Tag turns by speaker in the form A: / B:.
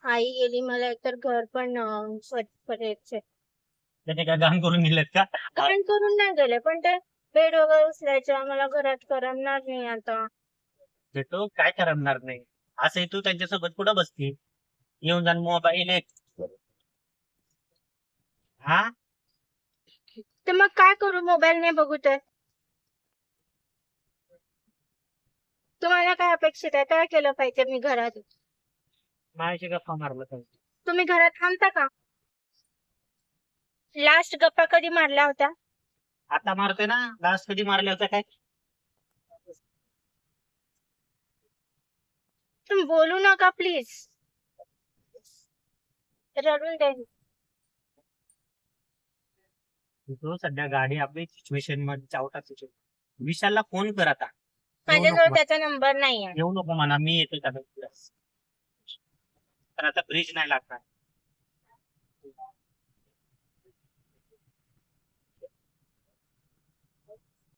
A: आई गेली, मला एकतर घर पण करायचंय.
B: त्याने काय घाण करून दिलेत का?
A: घाण करून नाही गेले, पण ते बेड वगैरे उचलायचं मला घरात करमणार नाही आता.
B: भेटो काय करणार नाही. असंही तू त्यांच्यासोबत कुठं बसती? येऊन जाऊन मोबाईल एक. हा.
A: तर मग काय करू, मोबाईल नाही बघू तर? तुम्हाला काय अपेक्षित आहे, काय केलं पाहिजे मी घरात?
B: माझ्याशी गप्पा मारलं पाहिजे.
A: तुम्ही घरात थांबता का? लास्ट गप्पा कधी मारल्या होत्या?
B: आता मारतोय ना, लास्ट कधी मारल्या होत्या काय?
A: तुम्ही बोलू नका प्लीज. रडून जाईल.
B: तो सध्या गाडी आपली सिच्युएशन मध्ये चावटा सिच्युएशन. विशालला फोन कर आता. येऊ
A: माझ्याजवळ
B: नको
A: त्याचा नंबर नाहीये.
B: येऊ नको म्हणा, मी येतो त्याला. तर आता ब्रिज नाही लागणार.